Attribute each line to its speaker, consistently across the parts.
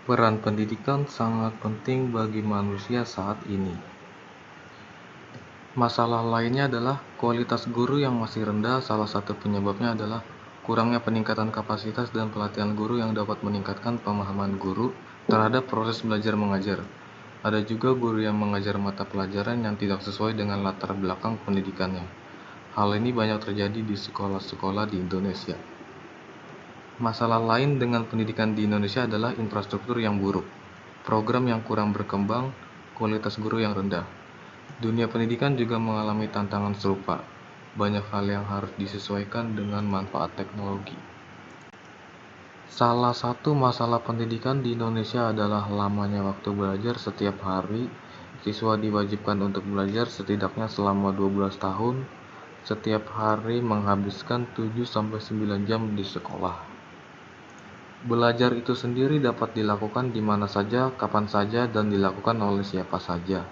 Speaker 1: Peran pendidikan sangat penting bagi manusia saat ini. Masalah lainnya adalah kualitas guru yang masih rendah. Salah satu penyebabnya adalah kurangnya peningkatan kapasitas dan pelatihan guru yang dapat meningkatkan pemahaman guru terhadap proses belajar mengajar. Ada juga guru yang mengajar mata pelajaran yang tidak sesuai dengan latar belakang pendidikannya. Hal ini banyak terjadi di sekolah-sekolah di Indonesia. Masalah lain dengan pendidikan di Indonesia adalah infrastruktur yang buruk, program yang kurang berkembang, kualitas guru yang rendah. Dunia pendidikan juga mengalami tantangan serupa. Banyak hal yang harus disesuaikan dengan manfaat teknologi. Salah satu masalah pendidikan di Indonesia adalah lamanya waktu belajar. Setiap hari, siswa diwajibkan untuk belajar setidaknya selama 12 tahun. Setiap hari menghabiskan 7-9 jam di sekolah. Belajar itu sendiri dapat dilakukan di mana saja, kapan saja, dan dilakukan oleh siapa saja.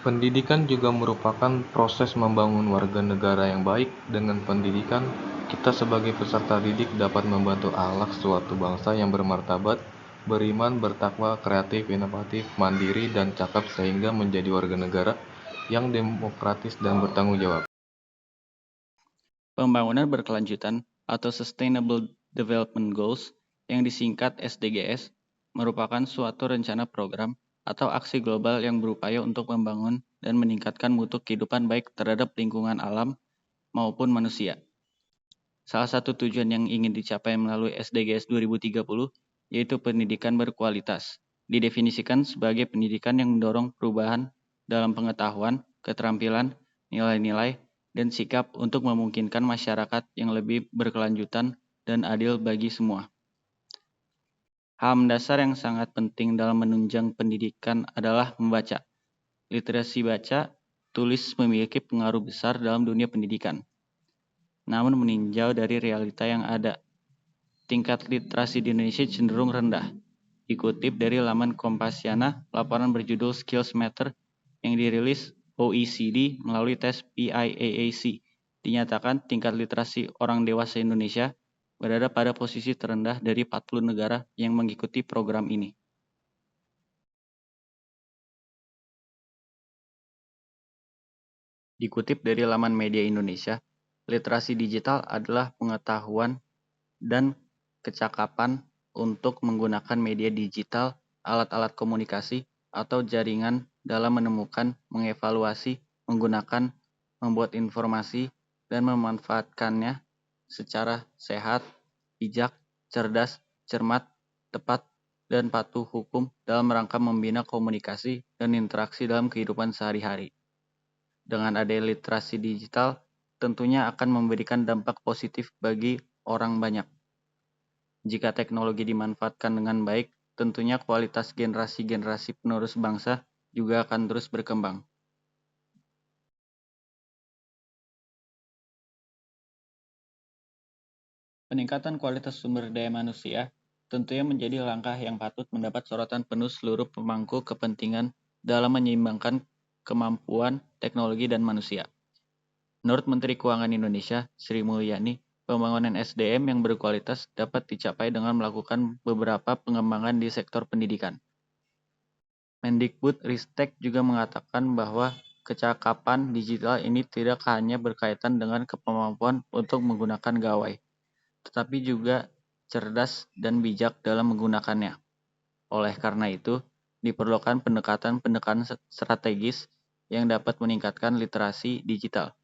Speaker 1: Pendidikan juga merupakan proses membangun warga negara yang baik. Dengan pendidikan, kita sebagai peserta didik dapat membentuk akhlak suatu bangsa yang bermartabat, beriman, bertakwa, kreatif, inovatif, mandiri, dan cakap sehingga menjadi warga negara yang demokratis dan bertanggung jawab.
Speaker 2: Pembangunan berkelanjutan atau Sustainable Development Goals yang disingkat SDGs merupakan suatu rencana program atau aksi global yang berupaya untuk membangun dan meningkatkan mutu kehidupan baik terhadap lingkungan alam maupun manusia. Salah satu tujuan yang ingin dicapai melalui SDGs 2030 yaitu pendidikan berkualitas. Didefinisikan sebagai pendidikan yang mendorong perubahan dalam pengetahuan, keterampilan, nilai-nilai, dan sikap untuk memungkinkan masyarakat yang lebih berkelanjutan dan adil bagi semua. Hal mendasar yang sangat penting dalam menunjang pendidikan adalah membaca. Literasi baca, tulis memiliki pengaruh besar dalam dunia pendidikan. Namun meninjau dari realita yang ada, tingkat literasi di Indonesia cenderung rendah. Dikutip dari laman Kompasiana, laporan berjudul Skills Matter yang dirilis OECD melalui tes PIAAC, dinyatakan tingkat literasi orang dewasa Indonesia berada pada posisi terendah dari 40 negara yang mengikuti program ini. Dikutip dari laman Media Indonesia, literasi digital adalah pengetahuan dan kecakapan untuk menggunakan media digital, alat-alat komunikasi, atau jaringan dalam menemukan, mengevaluasi, menggunakan, membuat informasi, dan memanfaatkannya secara sehat, bijak, cerdas, cermat, tepat, dan patuh hukum dalam rangka membina komunikasi dan interaksi dalam kehidupan sehari-hari. Dengan adanya literasi digital, tentunya akan memberikan dampak positif bagi orang banyak. Jika teknologi dimanfaatkan dengan baik, tentunya kualitas generasi-generasi penerus bangsa juga akan terus berkembang. Peningkatan kualitas sumber daya manusia tentunya menjadi langkah yang patut mendapat sorotan penuh seluruh pemangku kepentingan dalam menyeimbangkan kemampuan teknologi dan manusia. Menurut Menteri Keuangan Indonesia, Sri Mulyani, pembangunan SDM yang berkualitas dapat dicapai dengan melakukan beberapa pengembangan di sektor pendidikan. Mendikbud Ristek juga mengatakan bahwa kecakapan digital ini tidak hanya berkaitan dengan kemampuan untuk menggunakan gawai, tetapi juga cerdas dan bijak dalam menggunakannya. Oleh karena itu, diperlukan pendekatan-pendekatan strategis yang dapat meningkatkan literasi digital,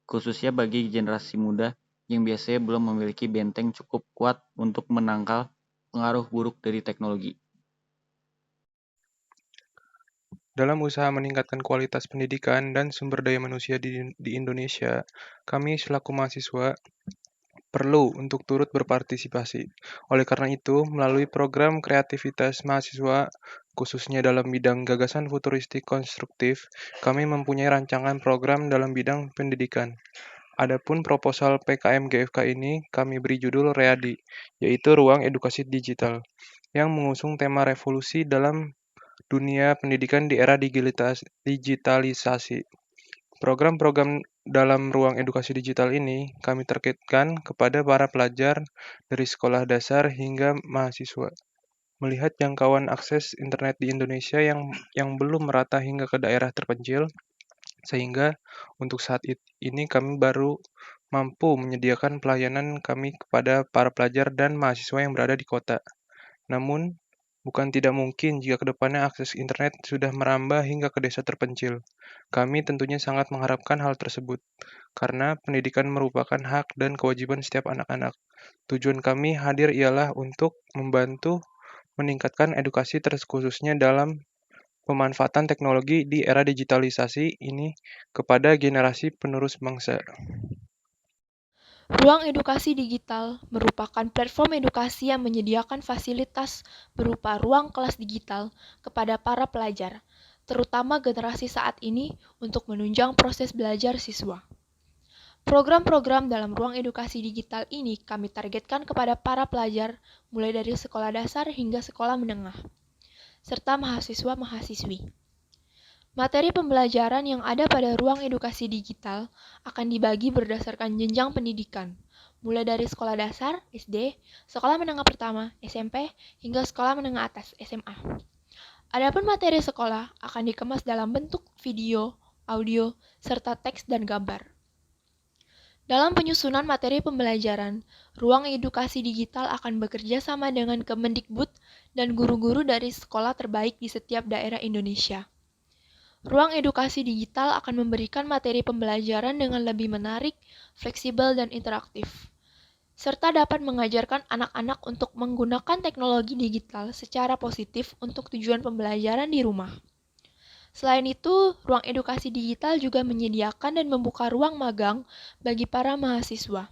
Speaker 2: khususnya bagi generasi muda yang biasanya belum memiliki benteng cukup kuat untuk menangkal pengaruh buruk dari teknologi.
Speaker 3: Dalam usaha meningkatkan kualitas pendidikan dan sumber daya manusia di Indonesia, kami selaku mahasiswa perlu untuk turut berpartisipasi. Oleh karena itu, melalui program kreativitas mahasiswa, khususnya dalam bidang gagasan futuristik konstruktif, kami mempunyai rancangan program dalam bidang pendidikan. Adapun proposal PKM GFK ini kami beri judul READI, yaitu Ruang Edukasi Digital, yang mengusung tema revolusi dalam dunia pendidikan di era digitalisasi. Program-program dalam ruang edukasi digital ini, kami targetkan kepada para pelajar dari sekolah dasar hingga mahasiswa. Melihat jangkauan akses internet di Indonesia yang belum merata hingga ke daerah terpencil, sehingga untuk saat ini kami baru mampu menyediakan pelayanan kami kepada para pelajar dan mahasiswa yang berada di kota. Namun, bukan tidak mungkin jika kedepannya akses internet sudah merambah hingga ke desa terpencil. Kami tentunya sangat mengharapkan hal tersebut, karena pendidikan merupakan hak dan kewajiban setiap anak-anak. Tujuan kami hadir ialah untuk membantu meningkatkan edukasi khususnya dalam pemanfaatan teknologi di era digitalisasi ini kepada generasi penerus bangsa.
Speaker 4: Ruang edukasi digital merupakan platform edukasi yang menyediakan fasilitas berupa ruang kelas digital kepada para pelajar, terutama generasi saat ini untuk menunjang proses belajar siswa. Program-program dalam ruang edukasi digital ini kami targetkan kepada para pelajar mulai dari sekolah dasar hingga sekolah menengah, serta mahasiswa-mahasiswi. Materi pembelajaran yang ada pada ruang edukasi digital akan dibagi berdasarkan jenjang pendidikan, mulai dari sekolah dasar, SD, sekolah menengah pertama, SMP, hingga sekolah menengah atas, SMA. Adapun materi sekolah akan dikemas dalam bentuk video, audio, serta teks dan gambar. Dalam penyusunan materi pembelajaran, ruang edukasi digital akan bekerja sama dengan Kemendikbud dan guru-guru dari sekolah terbaik di setiap daerah Indonesia. Ruang edukasi digital akan memberikan materi pembelajaran dengan lebih menarik, fleksibel, dan interaktif, serta dapat mengajarkan anak-anak untuk menggunakan teknologi digital secara positif untuk tujuan pembelajaran di rumah. Selain itu, ruang edukasi digital juga menyediakan dan membuka ruang magang bagi para mahasiswa.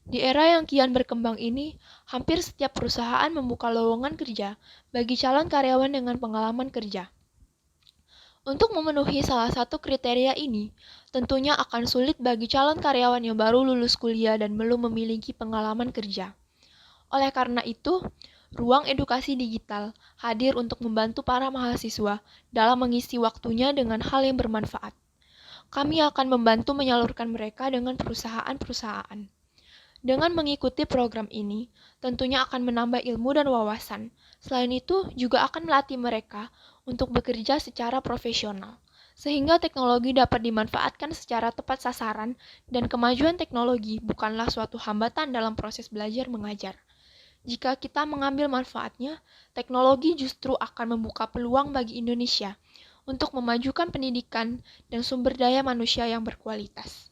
Speaker 4: Di era yang kian berkembang ini, hampir setiap perusahaan membuka lowongan kerja bagi calon karyawan dengan pengalaman kerja. Untuk memenuhi salah satu kriteria ini, tentunya akan sulit bagi calon karyawan yang baru lulus kuliah dan belum memiliki pengalaman kerja. Oleh karena itu, ruang edukasi digital hadir untuk membantu para mahasiswa dalam mengisi waktunya dengan hal yang bermanfaat. Kami akan membantu menyalurkan mereka dengan perusahaan-perusahaan. Dengan mengikuti program ini, tentunya akan menambah ilmu dan wawasan. Selain itu, juga akan melatih mereka untuk bekerja secara profesional, sehingga teknologi dapat dimanfaatkan secara tepat sasaran dan kemajuan teknologi bukanlah suatu hambatan dalam proses belajar mengajar. Jika kita mengambil manfaatnya, teknologi justru akan membuka peluang bagi Indonesia untuk memajukan pendidikan dan sumber daya manusia yang berkualitas.